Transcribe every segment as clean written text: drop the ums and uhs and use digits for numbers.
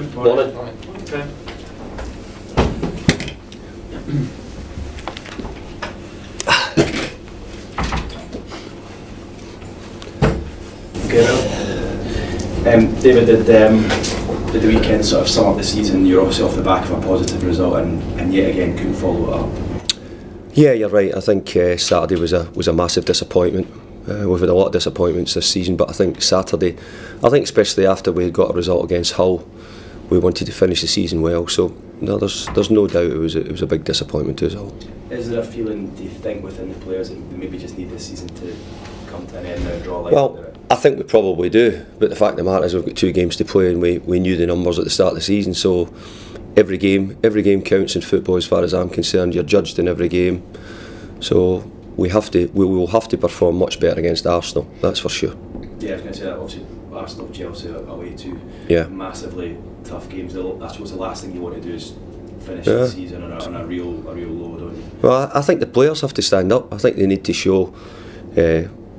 Morning. Morning. Okay. David, did the weekend sort of sum up the season? You're obviously off the back of a positive result and yet again couldn't follow it up. Yeah, you're right. I think Saturday was a massive disappointment. We've had a lot of disappointments this season, but I think Saturday, especially after we got a result against Hull, we wanted to finish the season well. So no, there's no doubt it was a big disappointment to us all. Is there a feeling, do you think, within the players that they maybe just need this season to come to an end now and draw a line under it? I think we probably do, but the fact of the matter is we've got 2 games to play, and we knew the numbers at the start of the season. So every game counts in football, as far as I'm concerned. You're judged in every game, so we will have to perform much better against Arsenal. That's for sure. Yeah, I was going to say that. Obviously, Arsenal, Chelsea away to massively tough games. I suppose the last thing you want to do is finish the season on a real low, don't you? Well, I think the players have to stand up. I think they need to show.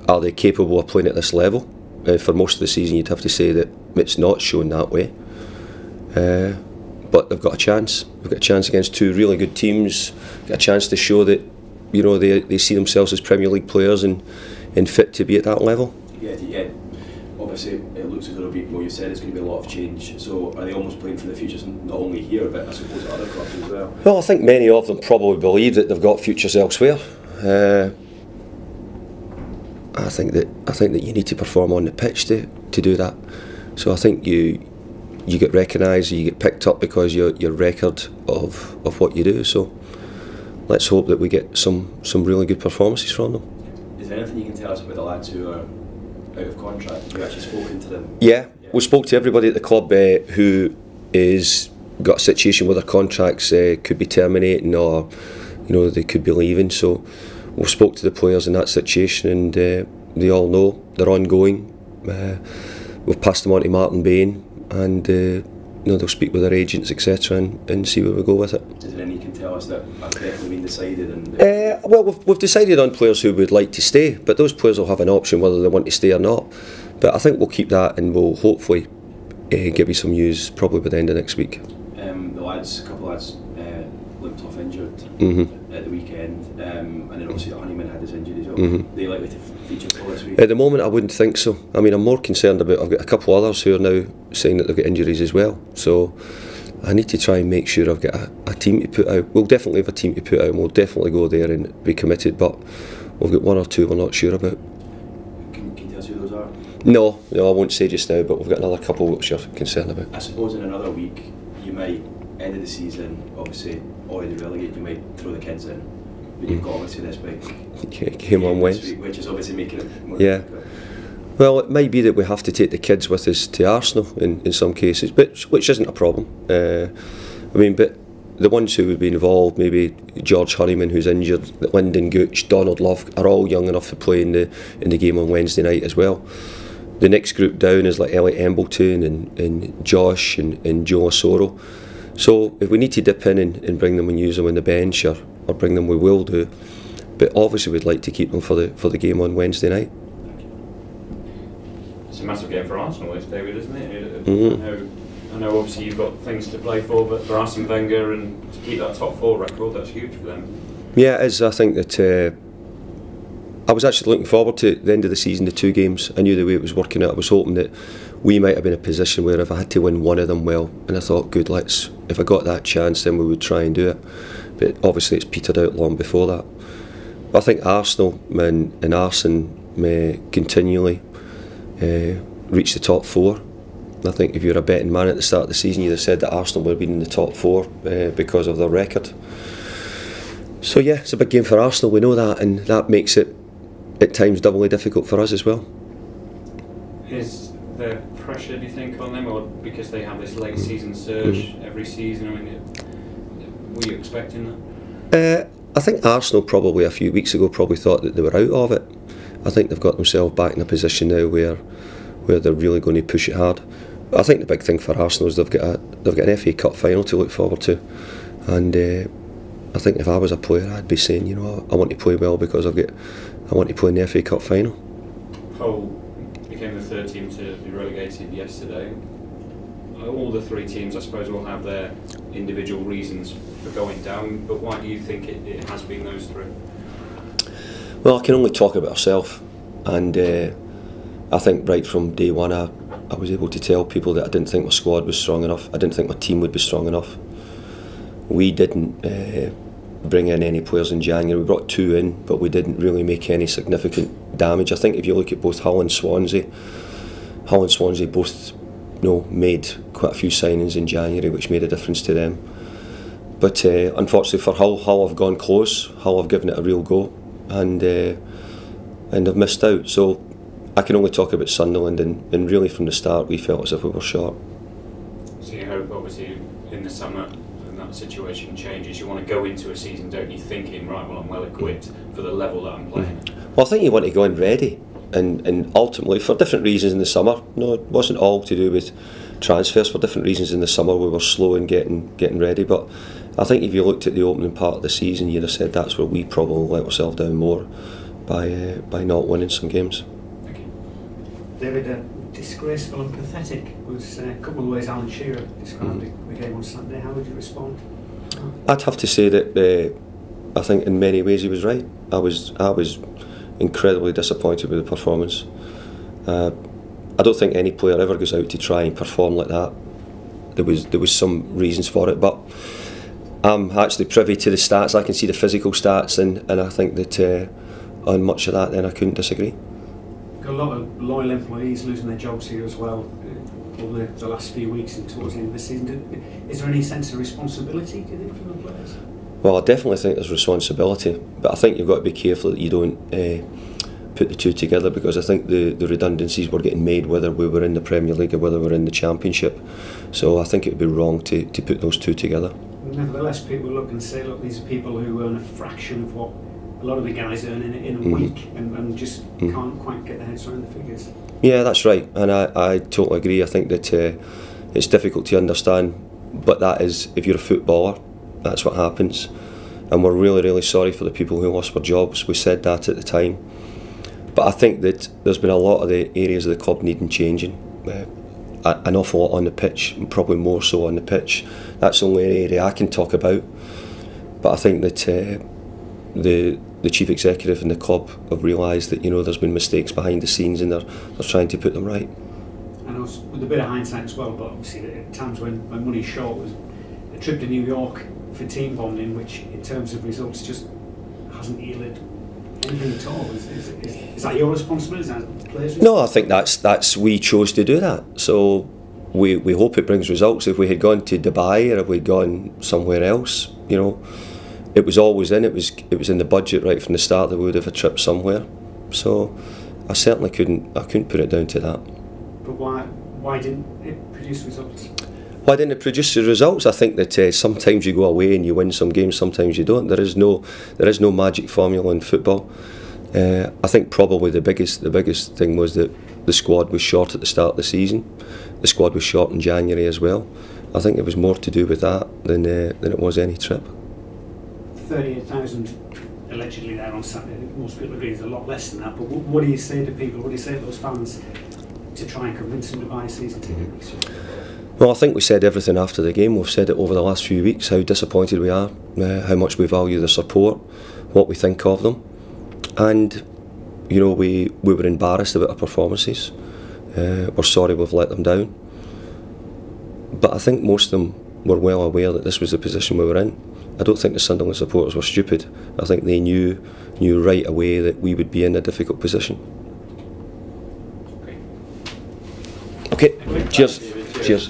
Are they capable of playing at this level? For most of the season, you'd have to say that it's not shown that way. But they've got a chance. They've got a chance against 2 really good teams. Got a chance to show that they see themselves as Premier League players and fit to be at that level. Yeah. Obviously, it looks as though you said it's going to be a lot of change. So are they almost playing for the futures, not only here, but I suppose at other clubs as well? Well, I think many of them probably believe that they've got futures elsewhere. I think that you need to perform on the pitch to do that. So I think you get recognised, you get picked up because your record of what you do. So let's hope that we get some really good performances from them. Is there anything you can tell us about the lads who are out of contract? Have you actually spoken to them? Yeah. We spoke to everybody at the club who is got a situation where their contracts could be terminating, or they could be leaving. So we spoke to the players in that situation, and they all know they're ongoing. We've passed them on to Martin Bain, and they'll speak with their agents, etc., and see where we go with it. Is there any you can tell us that have definitely been decided? Well, we've decided on players who would like to stay, but those players will have an option whether they want to stay or not. But I think we'll keep that, and we'll hopefully give you some news probably by the end of next week. A couple of lads limped off injured at the weekend, and then obviously Honeyman had his injury as well. They likely to feature for this week? At the moment, I wouldn't think so. I mean, I'm more concerned about. I've got a couple of others who are now saying that they've got injuries as well. So I need to try and make sure I've got a team to put out. We'll definitely have a team to put out, and we'll definitely go there and be committed. But we've got 1 or 2 we're not sure about. Can you tell us who those are? No, I won't say just now. But we've got another couple which you're concerned about. I suppose in another week you might end of the season, obviously already relegated. You might throw the kids in, but you've got obviously this big game on Wednesday, which is obviously making it more difficult. Well, it might be that we have to take the kids with us to Arsenal in some cases, but which isn't a problem. But the ones who would be involved, maybe George Honeyman, who's injured, Lyndon Gooch, Donald Love, are all young enough to play in the game on Wednesday night as well. The next group down is like Elliot Embleton and Josh and Joe Osoro. So if we need to dip in and bring them and use them on the bench or bring them, we will do. But obviously we'd like to keep them for the game on Wednesday night. It's a massive game for Arsenal, David, isn't it? I know obviously you've got things to play for, but for Arsene Wenger and to keep that top 4 record, that's huge for them. Yeah, it is. I think that I was actually looking forward to the end of the season, the 2 games. I knew the way it was working out. I was hoping that we might have been in a position where if I had to win one of them, well, and I thought, good, if I got that chance, then we would try and do it. But obviously it's petered out long before that. But I think Arsenal and Arsene may continually reach the top 4. I think if you're a betting man at the start of the season, you'd have said that Arsenal would have been in the top 4 because of their record. So yeah, it's a big game for Arsenal, we know that, and that makes it at times doubly difficult for us as well. Is there pressure, do you think, on them, or because they have this late season surge every season? I mean, were you expecting that? I think Arsenal probably a few weeks ago probably thought that they were out of it. I think they've got themselves back in a position now where they're really going to push it hard. But I think the big thing for Arsenal is they've got an FA Cup final to look forward to, and I think if I was a player, I'd be saying, I want to play well because I want to play in the FA Cup final. Hull became the 3rd team to be relegated yesterday. all the three teams, I suppose, will have their individual reasons for going down, but why do you think it has been those three? Well, I can only talk about ourselves, and I think right from day one I was able to tell people that I didn't think my squad was strong enough. I didn't think my team would be strong enough. We didn't bring in any players in January. We brought 2 in, but we didn't really make any significant damage. I think if you look at both Hull and Swansea both made quite a few signings in January which made a difference to them. But unfortunately for Hull have gone close. Hull have given it a real go, and have missed out. So I can only talk about Sunderland, and really from the start we felt as if we were short. So you hope obviously in the summer when that situation changes, you want to go into a season, don't you, thinking, right, well, I'm well equipped for the level that I'm playing? Well, I think you want to go in ready, and ultimately for different reasons in the summer. No, it wasn't all to do with transfers. For different reasons in the summer we were slow in getting ready, but I think if you looked at the opening part of the season, you'd have said that's where we probably let ourselves down more by not winning some games. Thank you. David, disgraceful and pathetic was a couple of ways Alan Shearer described the game on Saturday. How would you respond? I'd have to say that I think in many ways he was right. I was incredibly disappointed with the performance. I don't think any player ever goes out to try and perform like that. There was some reasons for it, but I'm actually privy to the stats. I can see the physical stats, and I think that on much of that then I couldn't disagree. Got a lot of loyal employees losing their jobs here as well over the last few weeks and towards the end of the season. Is there any sense of responsibility, do you think, from the players? Well, I definitely think there's responsibility, but I think you've got to be careful that you don't put the two together, because I think the redundancies were getting made whether we were in the Premier League or whether we were in the Championship. So I think it would be wrong to put those two together. Nevertheless, people look and say, look, these are people who earn a fraction of what a lot of the guys earn in a week, and just can't quite get their heads around the figures. Yeah, that's right, and I totally agree. I think that it's difficult to understand, but that is, if you're a footballer, that's what happens. And we're really, really sorry for the people who lost their jobs. We said that at the time. But I think that there's been a lot of the areas of the club needing changing. An awful lot on the pitch, and probably more so on the pitch. That's the only area I can talk about. But I think that the chief executive and the club have realised that there's been mistakes behind the scenes, and they're trying to put them right. I know, with a bit of hindsight as well, but obviously at times when money's short, was a trip to New York for team bonding, which in terms of results just hasn't yielded anything at all. Is that your responsibility? Is that the players' responsibility? No, I think that's we chose to do that. So we hope it brings results. If we had gone to Dubai or if we'd gone somewhere else, it was always in. It was in the budget right from the start that we would have a trip somewhere. So I certainly couldn't put it down to that. But why didn't it produce results? Why didn't it produce the results? I think that sometimes you go away and you win some games, sometimes you don't. There is no magic formula in football. I think probably the biggest thing was that the squad was short at the start of the season. The squad was short in January as well. I think it was more to do with that than it was any trip. 38,000 allegedly there on Saturday. Most people agree it's a lot less than that. But what do you say to people? What do you say to those fans to try and convince them to buy a season ticket next year? Well, I think we said everything after the game. We've said it over the last few weeks, how disappointed we are, how much we value the support, what we think of them. And, we were embarrassed about our performances. We're sorry we've let them down. But I think most of them were well aware that this was the position we were in. I don't think the Sunderland supporters were stupid. I think they knew right away that we would be in a difficult position. Okay. Cheers. Cheers.